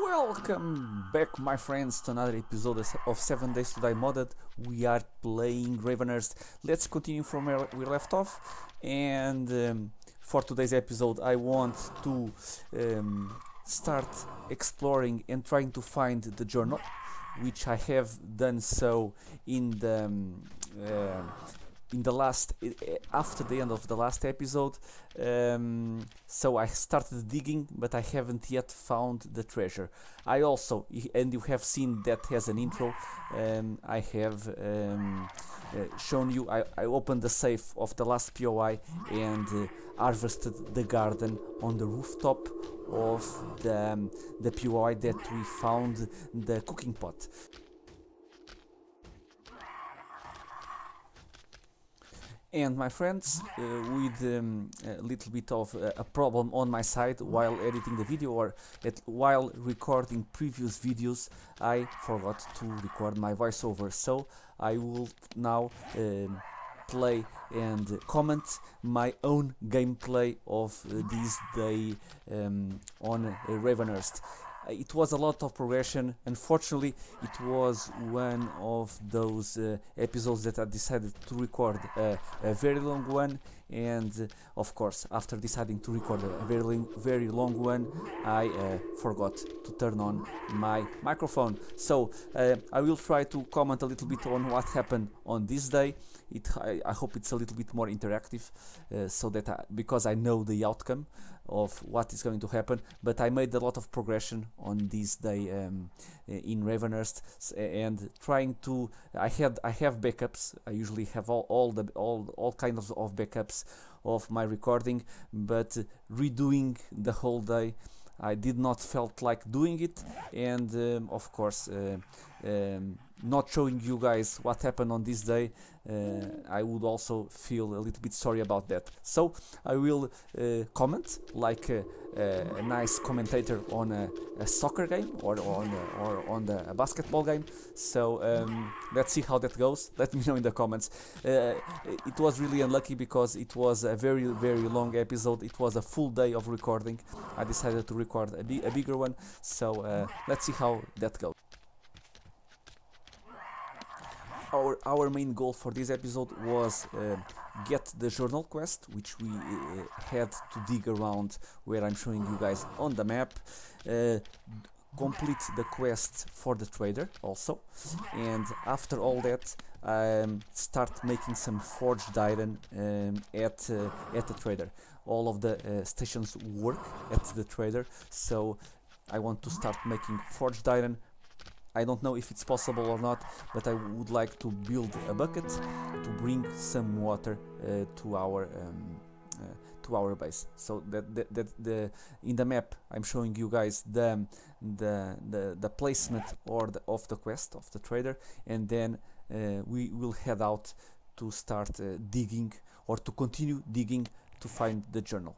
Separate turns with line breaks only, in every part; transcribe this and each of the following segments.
Welcome back, my friends, to another episode of 7 Days to Die Modded. We are playing Ravenhearst. Let's continue from where we left off. And for today's episode, I want to start exploring and trying to find the journal, which I have done so in the last after the end of the last episode. So I started digging, but I haven't yet found the treasure. I also, and you have seen that has an intro, I have shown you, I opened the safe of the last POI and harvested the garden on the rooftop of the POI that we found the cooking pot. And my friends, with a little bit of a problem on my side while editing the video, or while recording previous videos, I forgot to record my voiceover. So I will now play and comment my own gameplay of this day on Ravenhearst. It was a lot of progression. Unfortunately, it was one of those episodes that I decided to record a very long one, and of course, after deciding to record a very long one, I forgot to turn on my microphone. So I will try to comment a little bit on what happened on this day. I hope it's a little bit more interactive, so that because I know the outcome of what is going to happen. But I made a lot of progression on this day in Ravenhearst, and trying to I have backups. I usually have all kinds of backups of my recording, but redoing the whole day, I did not felt like doing it, and of course not showing you guys what happened on this day, I would also feel a little bit sorry about that. So I will comment like a nice commentator on a soccer game or on a basketball game. So let's see how that goes. Let me know in the comments. It was really unlucky because it was a very long episode. It was a full day of recording. I decided to record a bigger one. So let's see how that goes. Our main goal for this episode was get the journal quest, which we had to dig around where I'm showing you guys on the map, complete the quest for the trader also, and after all that start making some forged iron at the trader. All of the stations work at the trader, so I want to start making forged iron. I don't know if it's possible or not, but I would like to build a bucket to bring some water to our base. So that in the map I'm showing you guys the placement of the quest of the trader, and then we will head out to start digging, or to continue digging to find the journal.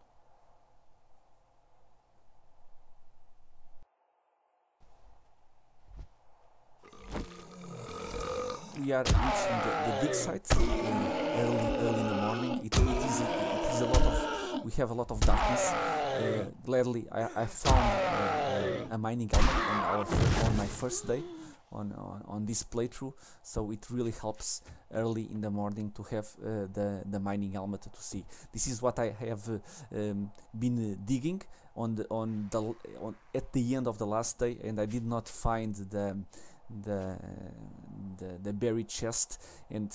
We are reaching the dig site early in the morning. It is a lot of. We have a lot of darkness. Gladly, I found a mining helmet on my first day on this playthrough. So it really helps early in the morning to have the mining helmet to see. This is what I have been digging at the end of the last day, and I did not find the buried chest, and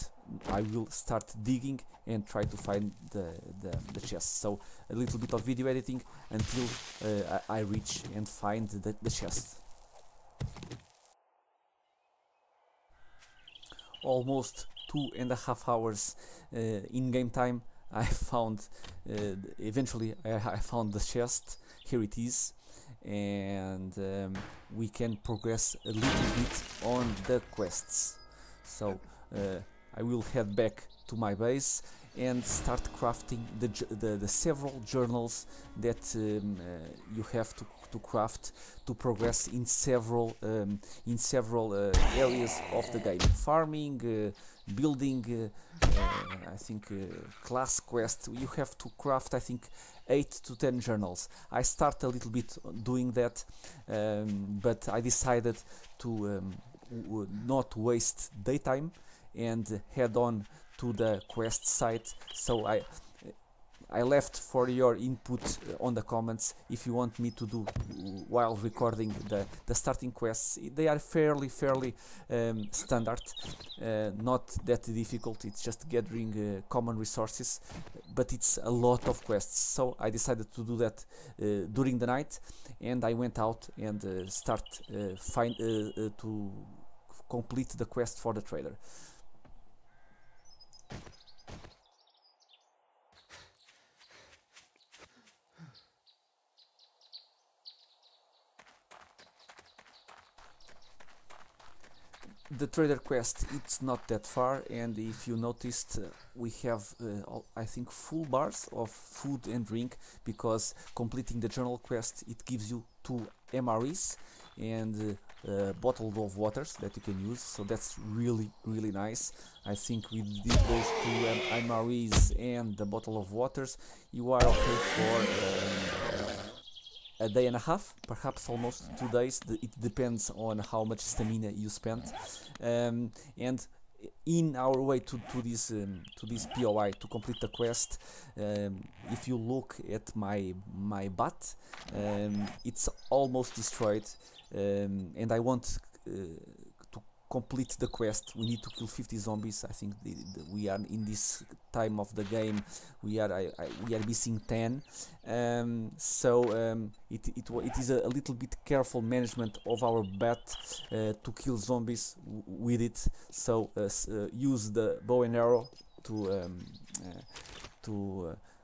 I will start digging and try to find the chest. So a little bit of video editing until I reach and find the chest. Almost 2.5 hours in game time, I found eventually I found the chest. Here it is. And we can progress a little bit on the quests. So I will head back to my base and start crafting the several journals that you have to craft to progress in several areas of the game: farming, building, I think class quest. You have to craft, I think, 8 to 10 journals. I start a little bit doing that, but I decided to not waste daytime and head on to the quest site. So I left for your input on the comments if you want me to do while recording the starting quests. They are fairly standard, not that difficult. It's just gathering common resources, but it's a lot of quests. So I decided to do that during the night, and I went out and to complete the quest for the trader. The trader quest, it's not that far, and if you noticed, we have I think full bars of food and drink, because completing the journal quest, it gives you 2 MREs and bottle of waters that you can use, so that's really nice. I think with those 2 MREs and the bottle of waters, you are okay for a day and a half, perhaps almost 2 days. It depends on how much stamina you spend. And in our way to this POI, to complete the quest, if you look at my bat, it's almost destroyed, and I want to complete the quest. We need to kill 50 zombies. I think we are in this time of the game. We are missing 10. It is a little bit careful management of our bat to kill zombies with it. So use the bow and arrow to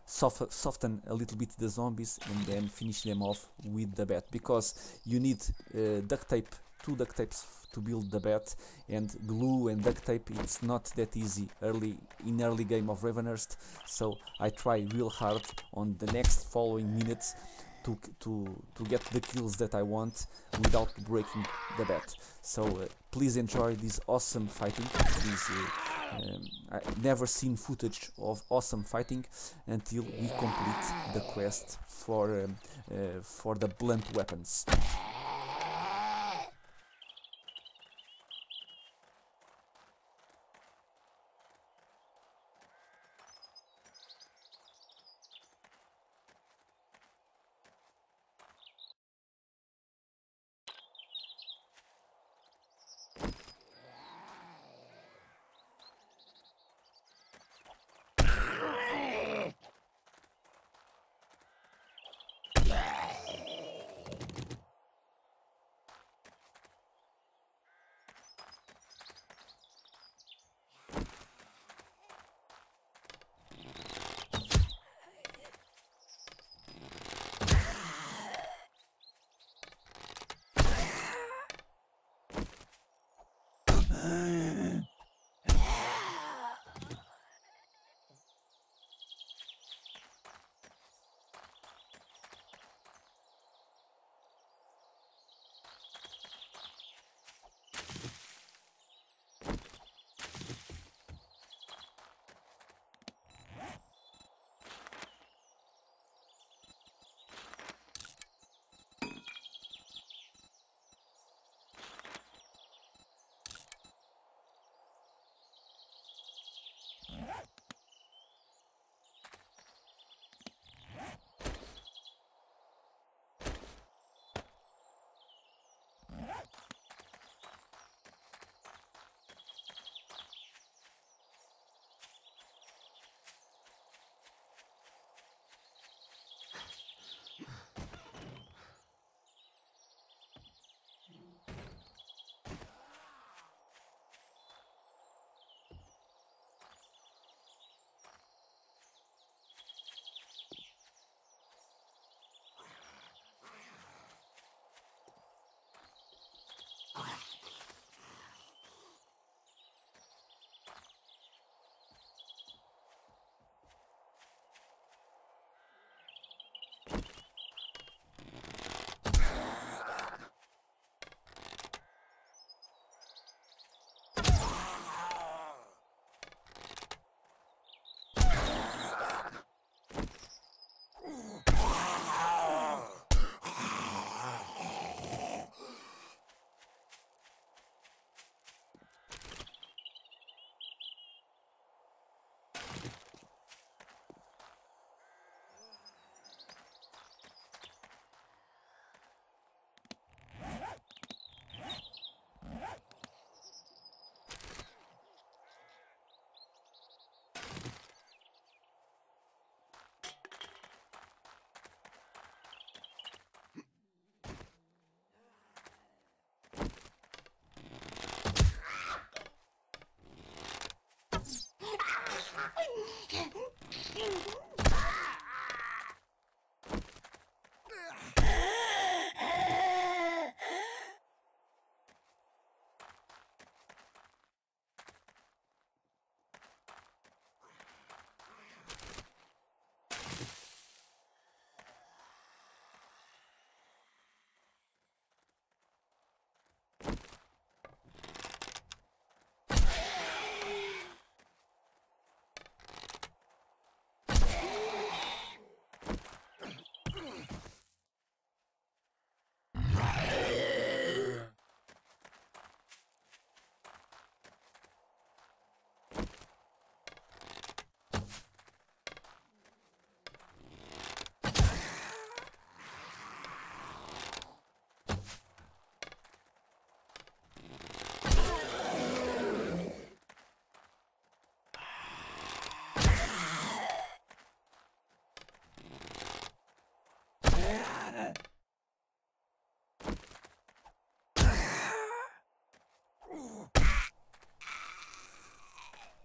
soften a little bit the zombies, and then finish them off with the bat, because you need duct tape, 2 duct tapes to build the bat, and glue and duct tape. It's not that easy early game of Ravenhearst, so I try real hard on the next following minutes to get the kills that I want without breaking the bat. So please enjoy this awesome fighting. I've never seen footage of awesome fighting until we complete the quest for the blunt weapons.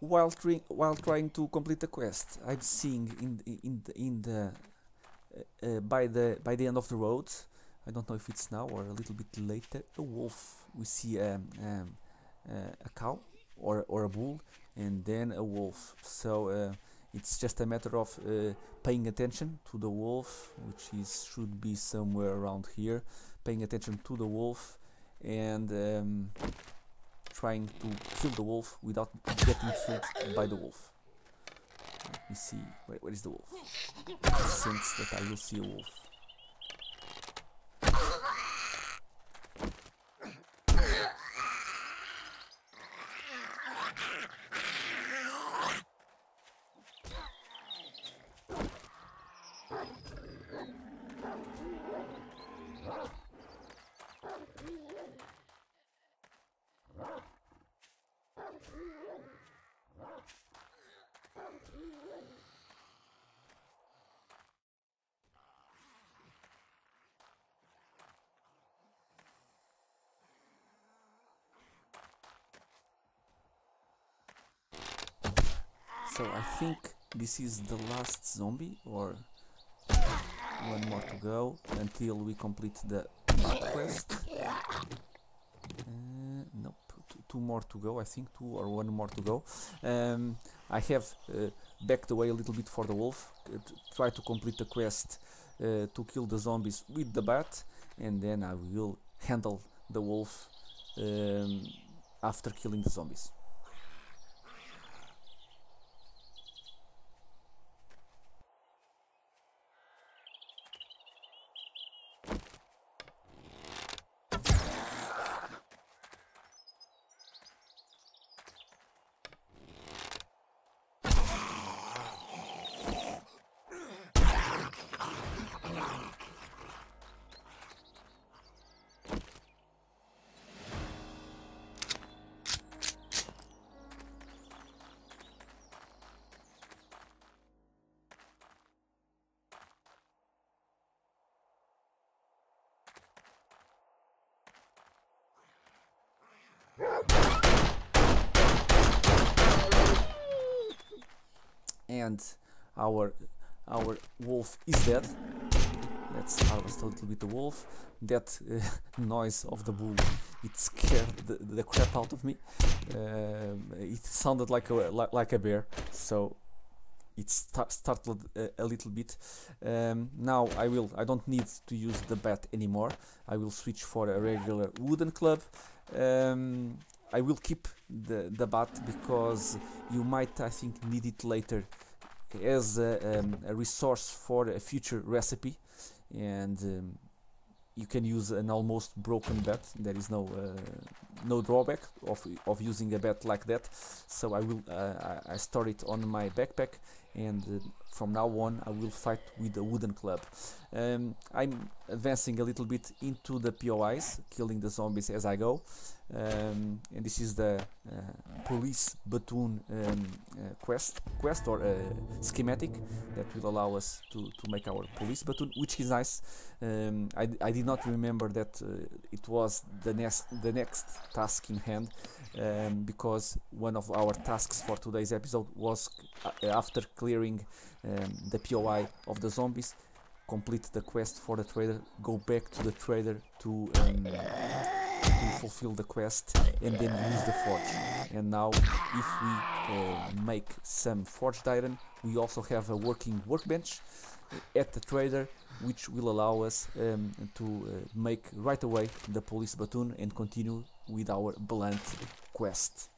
while trying to complete the quest, I'm seeing in the by the end of the road, I don't know if it's now or a little bit later, a wolf. We see a cow or a bull, and then a wolf. So it's just a matter of paying attention to the wolf, which should be somewhere around here. Paying attention to the wolf and trying to kill the wolf without getting killed by the wolf. Let me see, where is the wolf? I sense that I will see a wolf. So I think this is the last zombie, or one more to go until we complete the bat quest. Nope, two more to go, I think, two or one more to go. I have backed away a little bit for the wolf, try to complete the quest to kill the zombies with the bat, and then I will handle the wolf after killing the zombies. And our wolf is dead. Let's harvest a little bit the wolf. That noise of the bull, it scared the crap out of me. It sounded like a bear, so it startled a little bit. Now I don't need to use the bat anymore. I will switch for a regular wooden club. I will keep the bat because you might, I think, need it later as a resource for a future recipe, and you can use an almost broken bat. There is no drawback of using a bat like that. So I store it on my backpack, and from now on I will fight with a wooden club. I'm advancing a little bit into the POIs, killing the zombies as I go, and this is the police platoon quest or schematic that will allow us to make our police platoon, which is nice. I did not remember that it was the next task in hand, because one of our tasks for today's episode was after clearing the POI of the zombies, complete the quest for the trader, go back to the trader to fulfill the quest, and then use the forge. And now if we make some forged iron, we also have a working workbench at the trader, which will allow us to make right away the police platoon and continue with our blunt quest.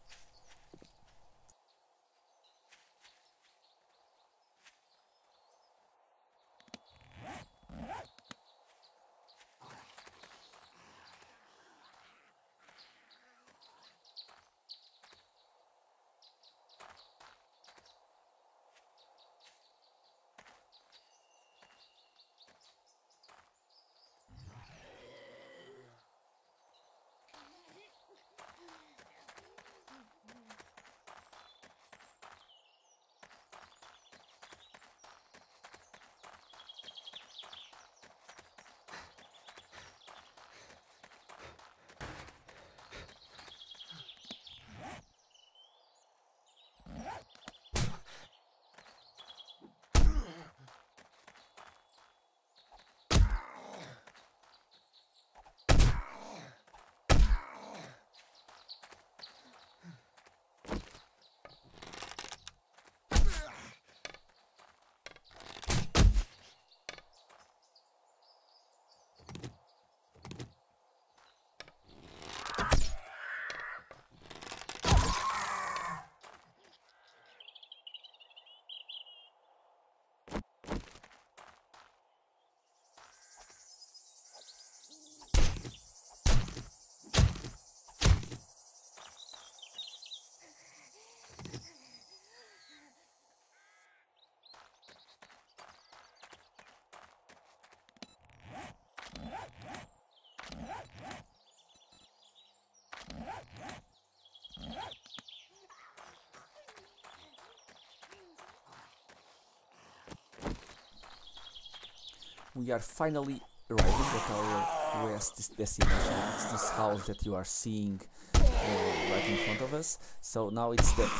we are finally arriving at our quest destination. It's this house that you are seeing right in front of us. So now it's that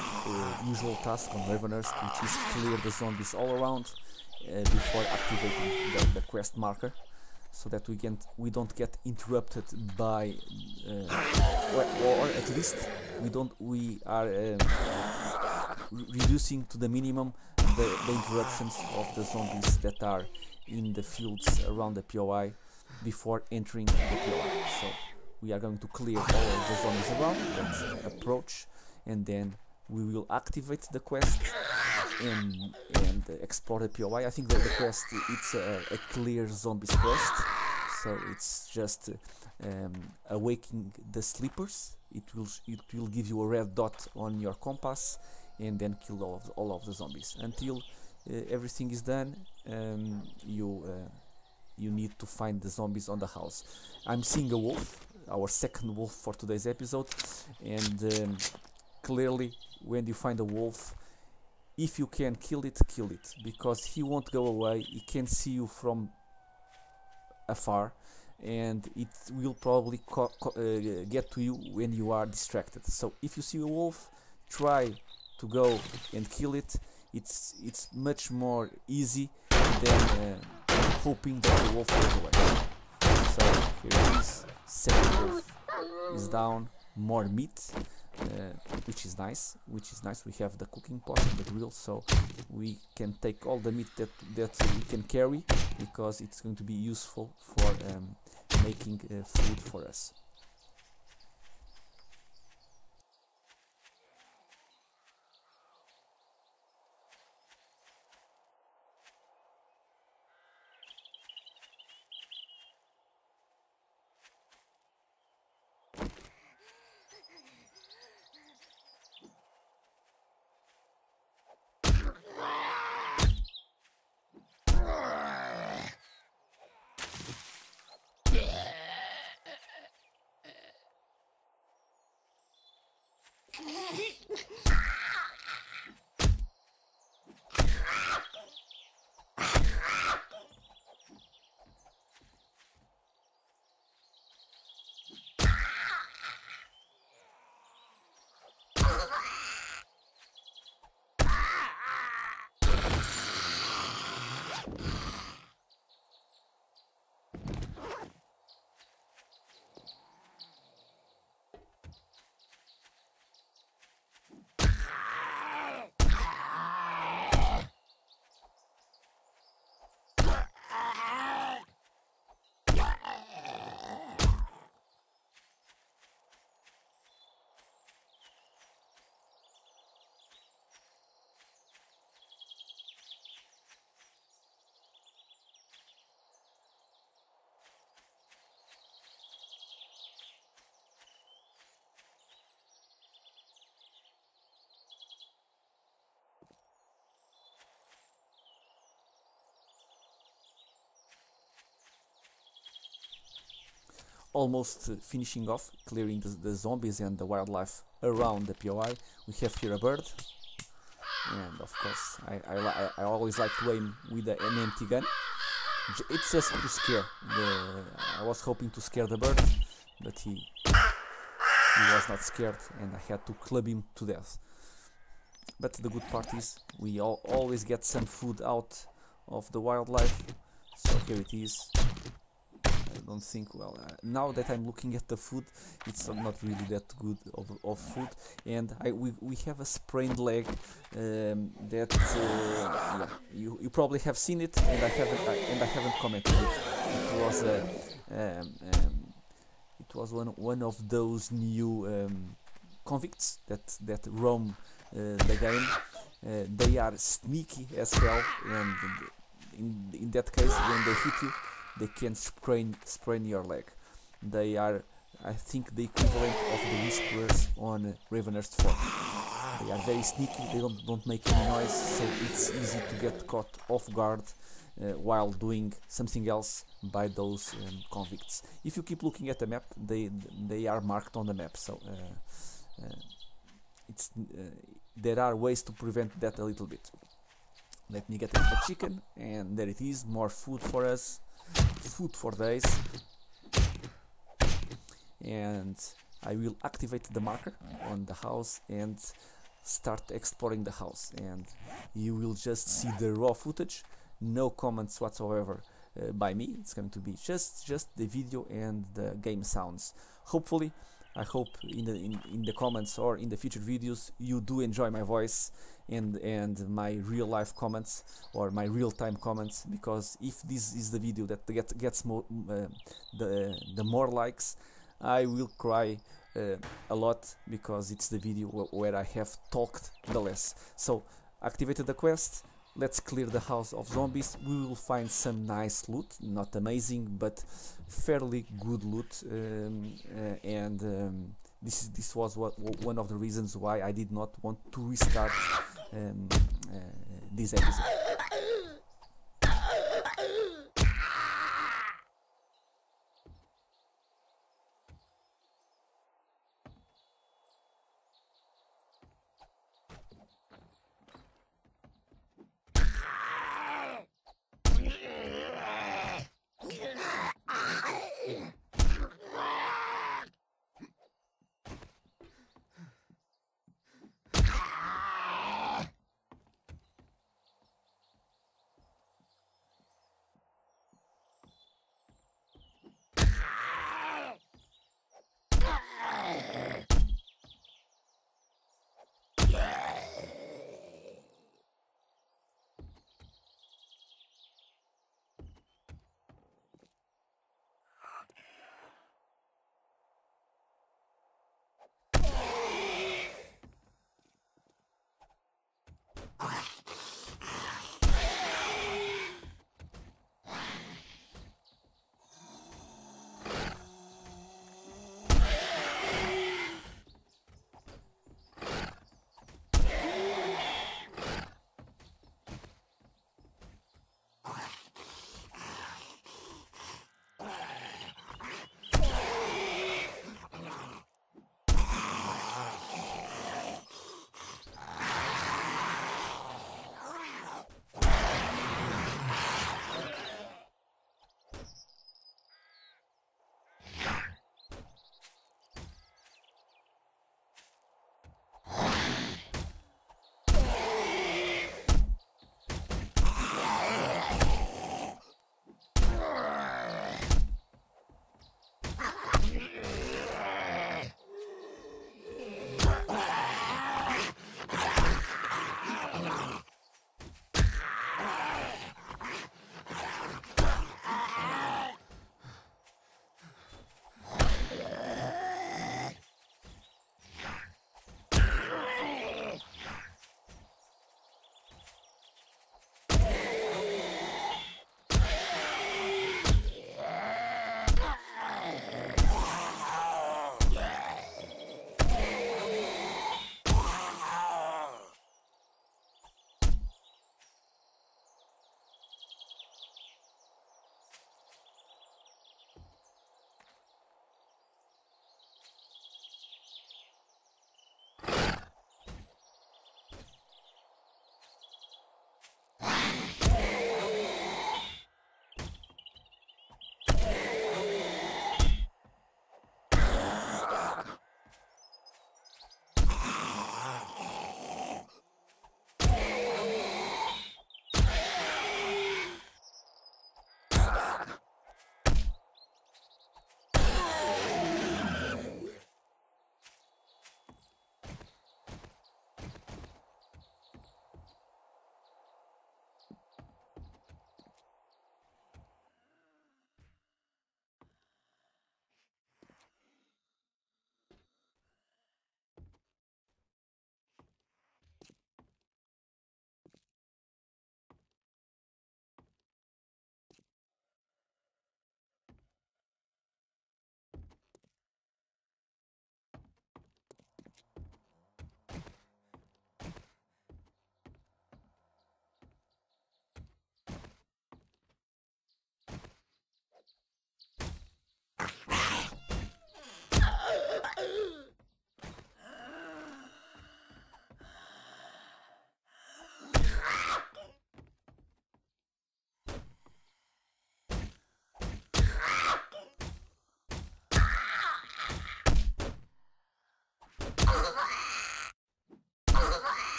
usual task on Ravenhearst, which is clear the zombies all around before activating the quest marker, so that we don't get interrupted by or at least we are reducing to the minimum the interruptions of the zombies that are in the fields around the POI before entering the POI. So we are going to clear all of the zombies around that approach, and then we will activate the quest and explore the POI. I think that the quest, it's a clear zombies quest, so it's just awaking the sleepers. It will give you a red dot on your compass, and then kill all of the zombies. Until everything is done, you need to find the zombies on the house. I'm seeing a wolf, our second wolf for today's episode, and clearly when you find a wolf, if you can kill it, because he won't go away. He can see you from afar, and it will probably get to you when you are distracted. So if you see a wolf, try to go and kill it. It's much more easy than hoping that the wolf goes away. So here it is, second wolf is down, more meat, which is nice. We have the cooking pot and the grill, so we can take all the meat that we can carry, because it's going to be useful for making food for us. Almost finishing off, clearing the zombies and the wildlife around the POI. We have here a bird, and of course I always like to aim with an empty gun. It's just to scare. I was hoping to scare the bird, but he was not scared, and I had to club him to death. But the good part is we always get some food out of the wildlife. So here it is. I don't think, well, now that I'm looking at the food, it's not really that good of food, and we have a sprained leg that yeah, you probably have seen it, and I haven't commented it. It was one of those new convicts that roam the game. They are sneaky as hell, and in that case, when they hit you, they can sprain your leg. They are, I think, the equivalent of the whisperers on Ravenhearst 4. They are very sneaky, they don't make any noise, so it's easy to get caught off guard while doing something else by those convicts. If you keep looking at the map, they are marked on the map, so there are ways to prevent that a little bit. Let me get a chicken, and there it is, more food for us. food for days. And I will activate the marker on the house and start exploring the house, and you will just see the raw footage, no comments whatsoever by me. It's going to be just the video and the game sounds. Hopefully, I hope in the comments or in the future videos you do enjoy my voice and my real life comments or my real time comments, because if this is the video that gets more the more likes, I will cry a lot, because it's the video where I have talked the less. So, activated the quest. Let's clear the house of zombies. We will find some nice loot, not amazing, but fairly good loot. This was one of the reasons why I did not want to restart this episode.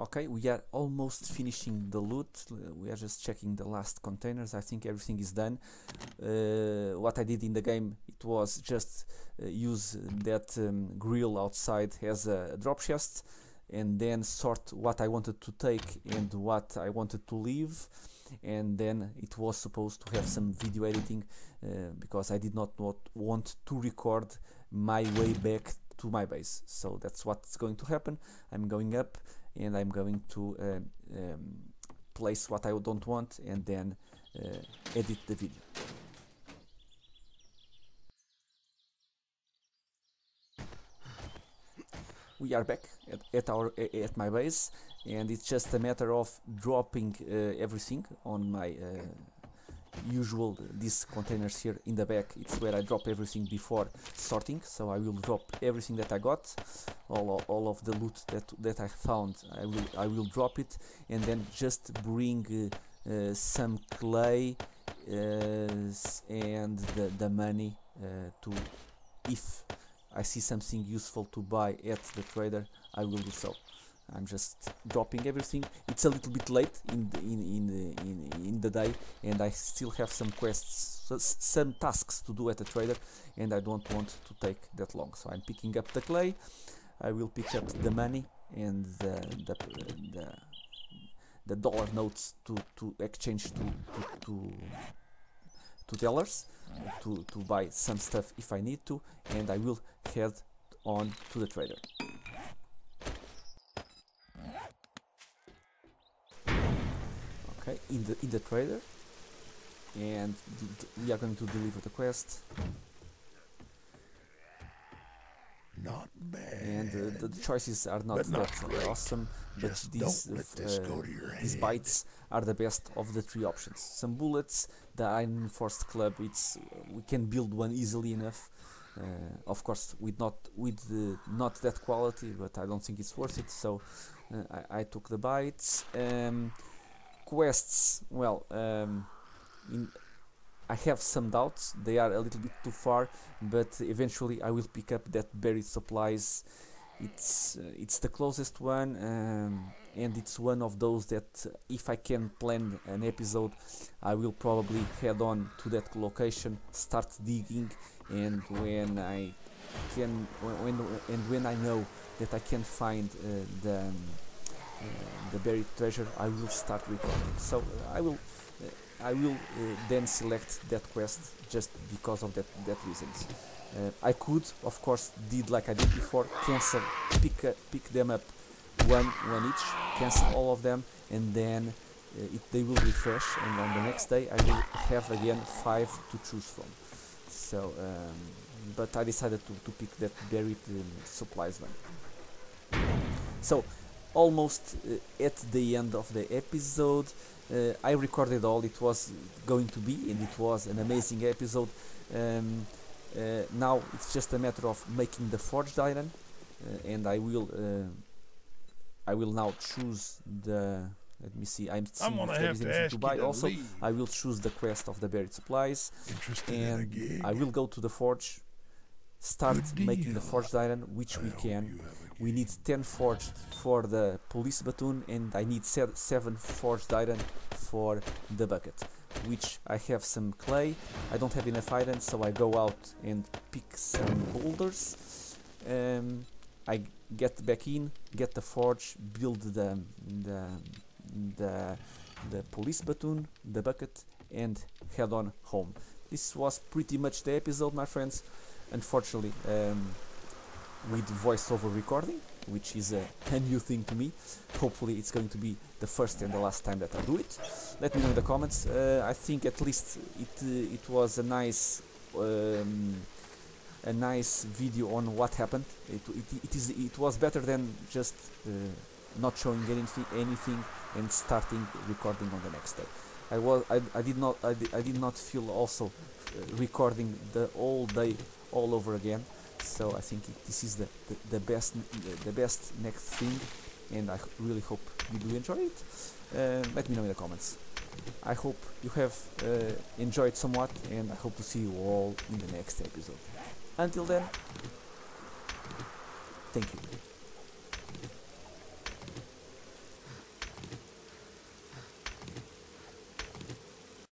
Okay, we are almost finishing the loot. We are just checking the last containers. I think everything is done. What I did in the game, it was just use that grill outside as a drop chest, and then sort what I wanted to take and what I wanted to leave. And then it was supposed to have some video editing because I did not want to record my way back to my base. So that's what's going to happen. I'm going up and I'm going to place what I don't want and then edit the video. We are back at my base, and it's just a matter of dropping everything on my usual these containers here in the back. It's where I drop everything before sorting, so I will drop everything that I got, all of the loot that I found. I will drop it, and then just bring some clay and the money to, if I see something useful to buy at the trader, I will do so. I'm just dropping everything. It's a little bit late in the day, and I still have some quests, some tasks to do at the trader, and I don't want to take that long. So I'm picking up the clay. I will pick up the money and the dollar notes to exchange to tellers to buy some stuff if I need to, and I will head on to the trader. Okay, in the trader, and we are going to deliver the quest.
Not bad.
And the choices are not that awesome, but these bites are the best of the three options. Some bullets, the Ravenhearst Club, we can build one easily enough. Of course, with not that quality, but I don't think it's worth it. So I took the bites. Quests, well, I have some doubts. They are a little bit too far, but eventually I will pick up that buried supplies. It's the closest one, and it's one of those that if I can plan an episode, I will probably head on to that location, start digging, and when I know that I can find the buried treasure, I will start recording. So I will then select that quest just because of that reasons. I could, of course, did like I did before, cancel, pick them up one each, cancel all of them, and then they will refresh, and on the next day I will have again 5 to choose from. So, but I decided to pick that buried supplies one. So, almost at the end of the episode. I recorded all it was going to be, and it was an amazing episode. Now it's just a matter of making the forged iron, and I will now choose the. Let me see. I'm seeing if there is anything to buy. Also, I will choose the quest of the buried supplies, and I will go to the forge. Start making the forged iron, which we can. We need 10 forged for the police baton, and I need 7 forged iron for the bucket, which I have some clay. I don't have enough iron, so I go out and pick some boulders. I get back in, get the forge, build the police baton, the bucket, and head on home. This was pretty much the episode, my friends. Unfortunately, with voiceover recording, which is a new thing to me. Hopefully it's going to be the first and the last time that I do it. Let me know in the comments. I think at least it was a nice a nice video on what happened. It was better than just not showing anything and starting recording on the next day. I did not feel also recording the whole day all over again. So I think this is the best next thing, and I really hope you do enjoy it. Let me know in the comments. I hope you have enjoyed somewhat, and I hope to see you all in the next episode. Until then, thank you.